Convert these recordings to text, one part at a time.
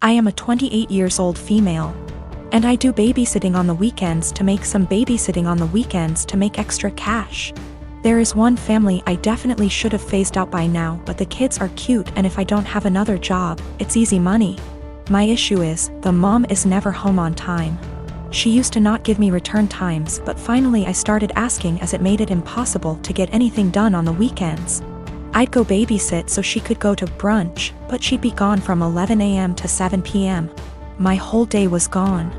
I am a 28 years old female. And I do babysitting on the weekends to make extra cash. There is one family I definitely should have phased out by now, but the kids are cute, and if I don't have another job, it's easy money. My issue is, the mom is never home on time. She used to not give me return times, but finally I started asking as it made it impossible to get anything done on the weekends. I'd go babysit so she could go to brunch, but she'd be gone from 11 a.m. to 7 p.m. My whole day was gone.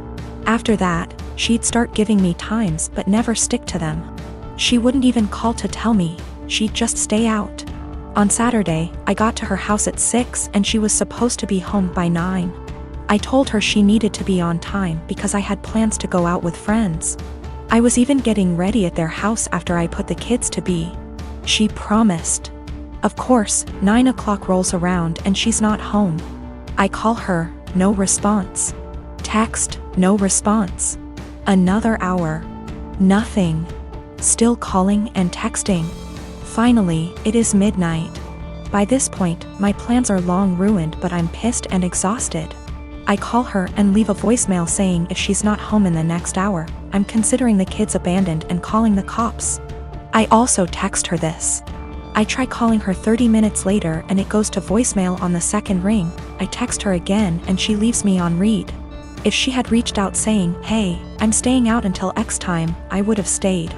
After that, she'd start giving me times but never stick to them. She wouldn't even call to tell me, she'd just stay out. On Saturday, I got to her house at 6 and she was supposed to be home by 9. I told her she needed to be on time because I had plans to go out with friends. I was even getting ready at their house after I put the kids to bed. She promised. Of course, 9 o'clock rolls around and she's not home. I call her, no response. Text, no response. Another hour. Nothing. Still calling and texting. Finally, it is midnight. By this point, my plans are long ruined, but I'm pissed and exhausted. I call her and leave a voicemail saying if she's not home in the next hour, I'm considering the kids abandoned and calling the cops. I also text her this. I try calling her 30 minutes later and it goes to voicemail on the second ring. I text her again and she leaves me on read. If she had reached out saying, hey, I'm staying out until X time, I would have stayed.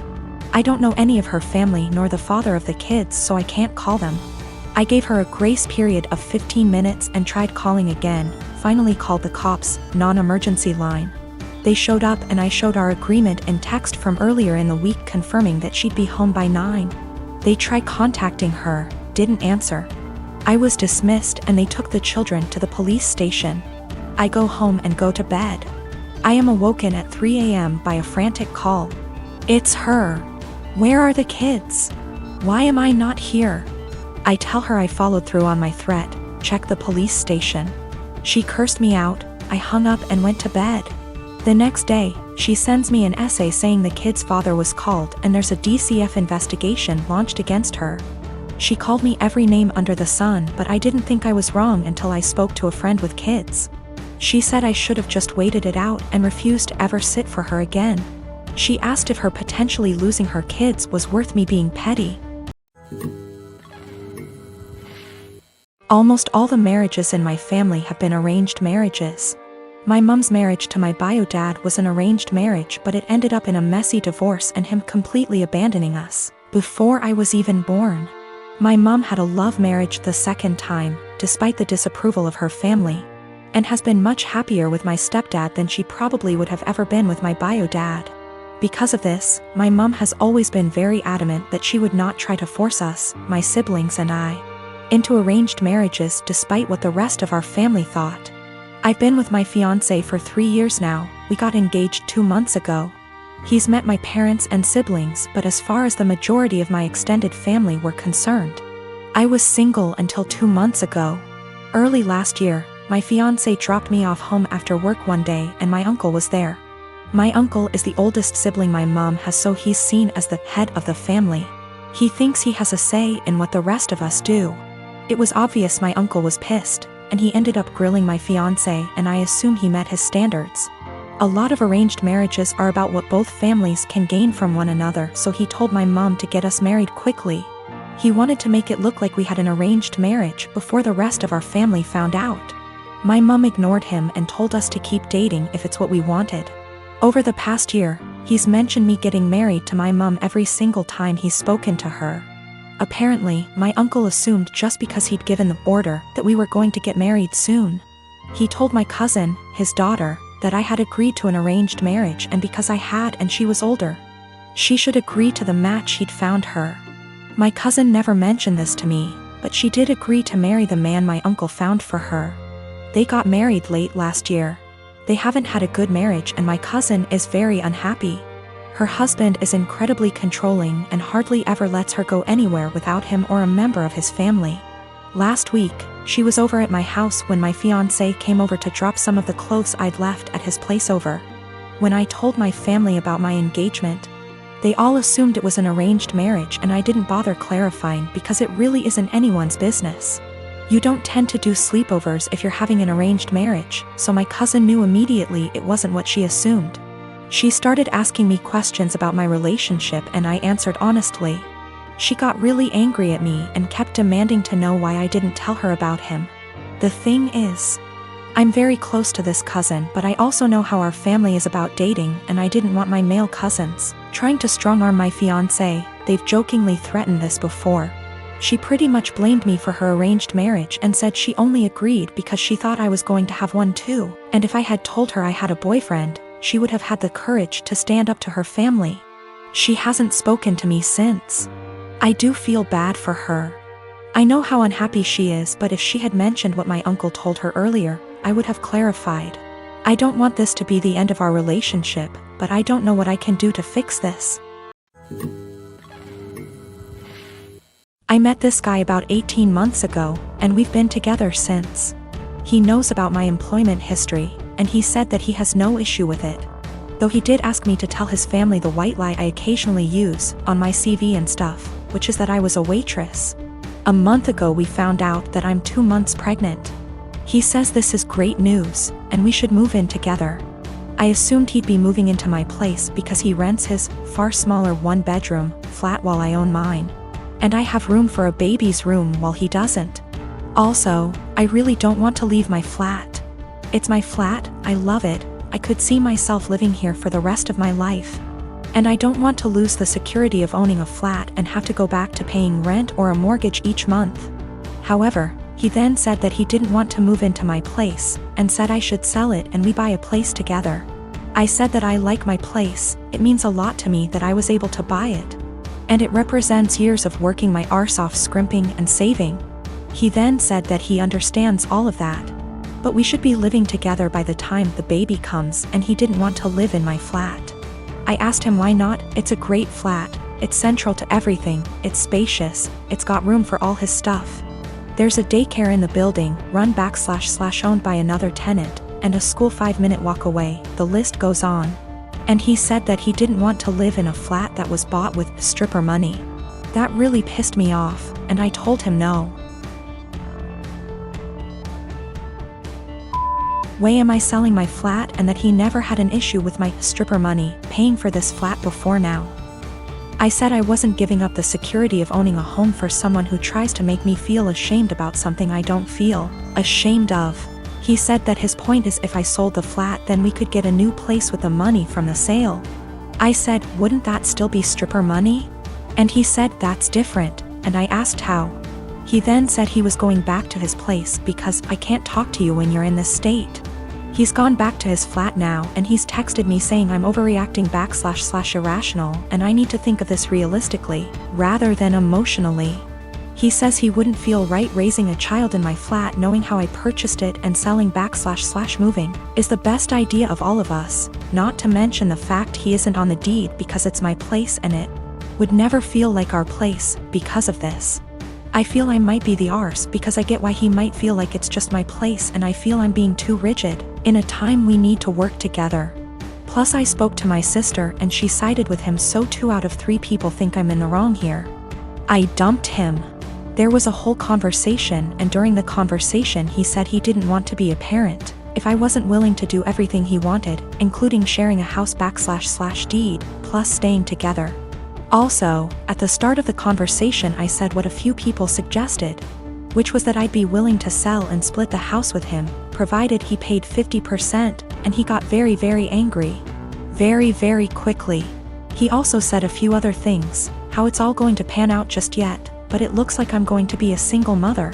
I don't know any of her family nor the father of the kids, so I can't call them. I gave her a grace period of 15 minutes and tried calling again, finally called the cops, non-emergency line. They showed up and I showed our agreement in text from earlier in the week confirming that she'd be home by 9. They tried contacting her, didn't answer. I was dismissed and they took the children to the police station. I go home and go to bed. I am awoken at 3 a.m. by a frantic call. It's her. Where are the kids? Why am I not here? I tell her I followed through on my threat, check the police station. She cursed me out, I hung up and went to bed. The next day, she sends me an essay saying the kid's father was called and there's a DCF investigation launched against her. She called me every name under the sun, but I didn't think I was wrong until I spoke to a friend with kids. She said I should have just waited it out and refused to ever sit for her again. She asked if her potentially losing her kids was worth me being petty. Almost all the marriages in my family have been arranged marriages. My mom's marriage to my bio dad was an arranged marriage, but it ended up in a messy divorce and him completely abandoning us before I was even born. My mom had a love marriage the second time, despite the disapproval of her family, and has been much happier with my stepdad than she probably would have ever been with my bio dad. Because of this, my mom has always been very adamant that she would not try to force us, my siblings and I, into arranged marriages despite what the rest of our family thought. I've been with my fiancé for 3 years now. We got engaged 2 months ago. He's met my parents and siblings, but as far as the majority of my extended family were concerned, I was single until 2 months ago. Early last year, my fiancé dropped me off home after work one day and my uncle was there. My uncle is the oldest sibling my mom has, so he's seen as the head of the family. He thinks he has a say in what the rest of us do. It was obvious my uncle was pissed, and he ended up grilling my fiancé, and I assume he met his standards. A lot of arranged marriages are about what both families can gain from one another, so he told my mom to get us married quickly. He wanted to make it look like we had an arranged marriage before the rest of our family found out. My mom ignored him and told us to keep dating if it's what we wanted. Over the past year, he's mentioned me getting married to my mom every single time he's spoken to her. Apparently, my uncle assumed just because he'd given the order that we were going to get married soon. He told my cousin, his daughter, that I had agreed to an arranged marriage, and because I had and she was older, she should agree to the match he'd found her. My cousin never mentioned this to me, but she did agree to marry the man my uncle found for her. They got married late last year. They haven't had a good marriage and my cousin is very unhappy. Her husband is incredibly controlling and hardly ever lets her go anywhere without him or a member of his family. Last week, she was over at my house when my fiancé came over to drop some of the clothes I'd left at his place over. When I told my family about my engagement, they all assumed it was an arranged marriage and I didn't bother clarifying because it really isn't anyone's business. You don't tend to do sleepovers if you're having an arranged marriage, so my cousin knew immediately it wasn't what she assumed. She started asking me questions about my relationship and I answered honestly. She got really angry at me and kept demanding to know why I didn't tell her about him. The thing is, I'm very close to this cousin, but I also know how our family is about dating, and I didn't want my male cousins trying to strong-arm my fiancé. They've jokingly threatened this before. She pretty much blamed me for her arranged marriage and said she only agreed because she thought I was going to have one too, and if I had told her I had a boyfriend, she would have had the courage to stand up to her family. She hasn't spoken to me since. I do feel bad for her. I know how unhappy she is, but if she had mentioned what my uncle told her earlier, I would have clarified. I don't want this to be the end of our relationship, but I don't know what I can do to fix this. I met this guy about 18 months ago, and we've been together since. He knows about my employment history, and he said that he has no issue with it. Though he did ask me to tell his family the white lie I occasionally use on my CV and stuff, which is that I was a waitress. A month ago we found out that I'm 2 months pregnant. He says this is great news, and we should move in together. I assumed he'd be moving into my place because he rents his far smaller 1-bedroom flat while I own mine. And I have room for a baby's room while he doesn't. Also, I really don't want to leave my flat. It's my flat, I love it, I could see myself living here for the rest of my life. And I don't want to lose the security of owning a flat and have to go back to paying rent or a mortgage each month. However, he then said that he didn't want to move into my place, and said I should sell it and we buy a place together. I said that I like my place, it means a lot to me that I was able to buy it. And it represents years of working my arse off scrimping and saving. He then said that he understands all of that. But we should be living together by the time the baby comes, and he didn't want to live in my flat. I asked him why not. It's a great flat, it's central to everything, it's spacious, it's got room for all his stuff. There's a daycare in the building, run//owned by another tenant, and a school 5-minute walk away, the list goes on. And he said that he didn't want to live in a flat that was bought with stripper money. That really pissed me off, and I told him no. Way am I selling my flat, and that he never had an issue with my stripper money paying for this flat before now. I said I wasn't giving up the security of owning a home for someone who tries to make me feel ashamed about something I don't feel ashamed of. He said that his point is if I sold the flat then we could get a new place with the money from the sale. I said, wouldn't that still be stripper money? And he said that's different, and I asked how. He then said he was going back to his place because I can't talk to you when you're in this state. He's gone back to his flat now, and he's texted me saying I'm overreacting / irrational, and I need to think of this realistically, rather than emotionally. He says he wouldn't feel right raising a child in my flat knowing how I purchased it, and selling / moving is the best idea of all of us, not to mention the fact he isn't on the deed because it's my place and it would never feel like our place because of this. I feel I might be the arse because I get why he might feel like it's just my place, and I feel I'm being too rigid in a time we need to work together. Plus I spoke to my sister and she sided with him, so 2 out of 3 people think I'm in the wrong here. I dumped him. There was a whole conversation, and during the conversation he said he didn't want to be a parent if I wasn't willing to do everything he wanted, including sharing a house / deed, plus staying together. Also, at the start of the conversation I said what a few people suggested, which was that I'd be willing to sell and split the house with him, provided he paid 50%, and he got very, very angry. Very, very quickly. He also said a few other things, how it's all going to pan out just yet, but it looks like I'm going to be a single mother.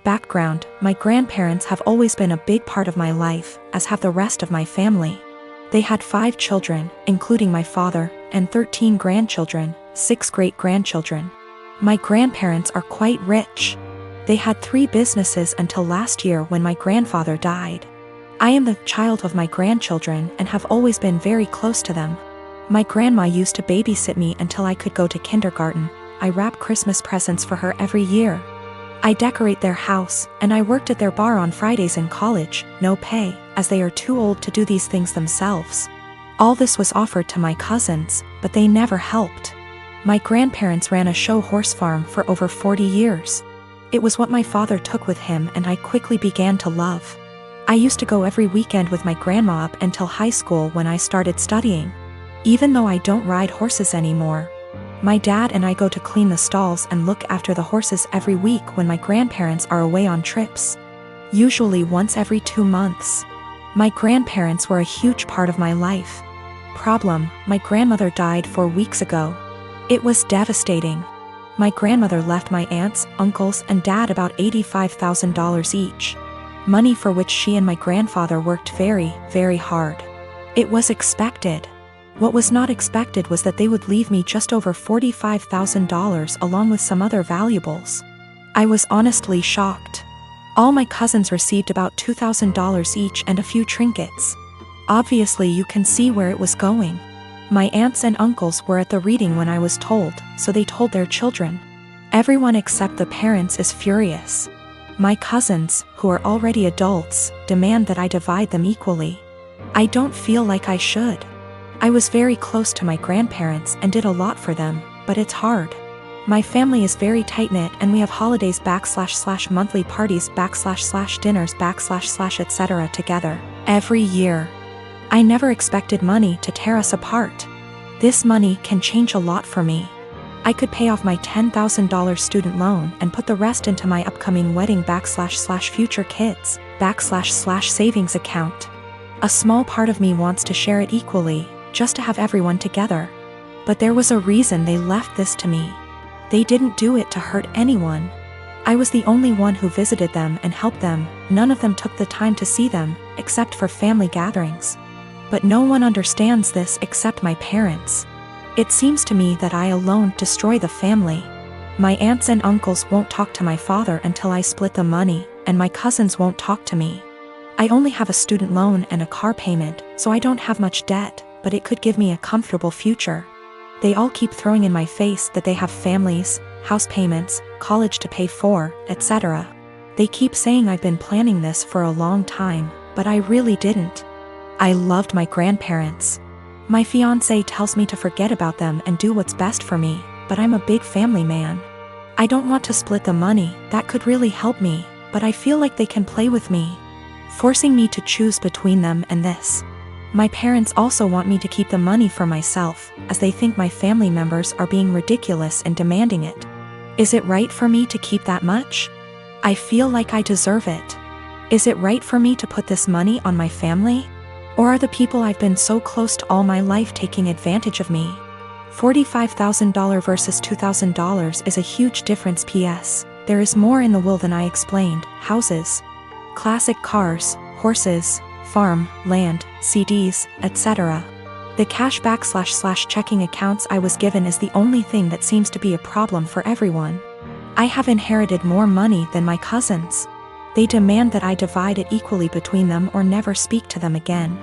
Background: my grandparents have always been a big part of my life, as have the rest of my family. They had 5 children, including my father, and 13 grandchildren, 6 great-grandchildren. My grandparents are quite rich. They had 3 businesses until last year when my grandfather died. I am the child of my grandchildren and have always been very close to them. My grandma used to babysit me until I could go to kindergarten. I wrap Christmas presents for her every year. I decorate their house, and I worked at their bar on Fridays in college, no pay, as they are too old to do these things themselves. All this was offered to my cousins, but they never helped. My grandparents ran a show horse farm for over 40 years. It was what my father took with him and I quickly began to love. I used to go every weekend with my grandma up until high school when I started studying. Even though I don't ride horses anymore, my dad and I go to clean the stalls and look after the horses every week when my grandparents are away on trips. Usually once every 2 months. My grandparents were a huge part of my life. Problem: my grandmother died 4 weeks ago. It was devastating. My grandmother left my aunts, uncles, and dad about $85,000 each. Money for which she and my grandfather worked very, very hard. It was expected. What was not expected was that they would leave me just over $45,000 along with some other valuables. I was honestly shocked. All my cousins received about $2,000 each and a few trinkets. Obviously you can see where it was going. My aunts and uncles were at the reading when I was told, so they told their children. Everyone except the parents is furious. My cousins, who are already adults, demand that I divide them equally. I don't feel like I should. I was very close to my grandparents and did a lot for them, but it's hard. My family is very tight-knit and we have holidays / monthly parties / dinners / etc. together, every year. I never expected money to tear us apart. This money can change a lot for me. I could pay off my $10,000 student loan and put the rest into my upcoming wedding / future kids / savings account. A small part of me wants to share it equally, just to have everyone together. But there was a reason they left this to me. They didn't do it to hurt anyone. I was the only one who visited them and helped them. None of them took the time to see them, except for family gatherings. But no one understands this except my parents. It seems to me that I alone destroy the family. My aunts and uncles won't talk to my father until I split the money, and my cousins won't talk to me. I only have a student loan and a car payment, so I don't have much debt, but it could give me a comfortable future. They all keep throwing in my face that they have families, house payments, college to pay for, etc. They keep saying I've been planning this for a long time, but I really didn't. I loved my grandparents. My fiancé tells me to forget about them and do what's best for me, but I'm a big family man. I don't want to split the money, that could really help me, but I feel like they can play with me, forcing me to choose between them and this. My parents also want me to keep the money for myself, as they think my family members are being ridiculous and demanding it. Is it right for me to keep that much? I feel like I deserve it. Is it right for me to put this money on my family? Or are the people I've been so close to all my life taking advantage of me? $45,000 versus $2,000 is a huge difference. PS, there is more in the will than I explained. Houses, classic cars, horses, farm, land, CDs, etc. The cash / checking accounts I was given is the only thing that seems to be a problem for everyone. I have inherited more money than my cousins. They demand that I divide it equally between them or never speak to them again.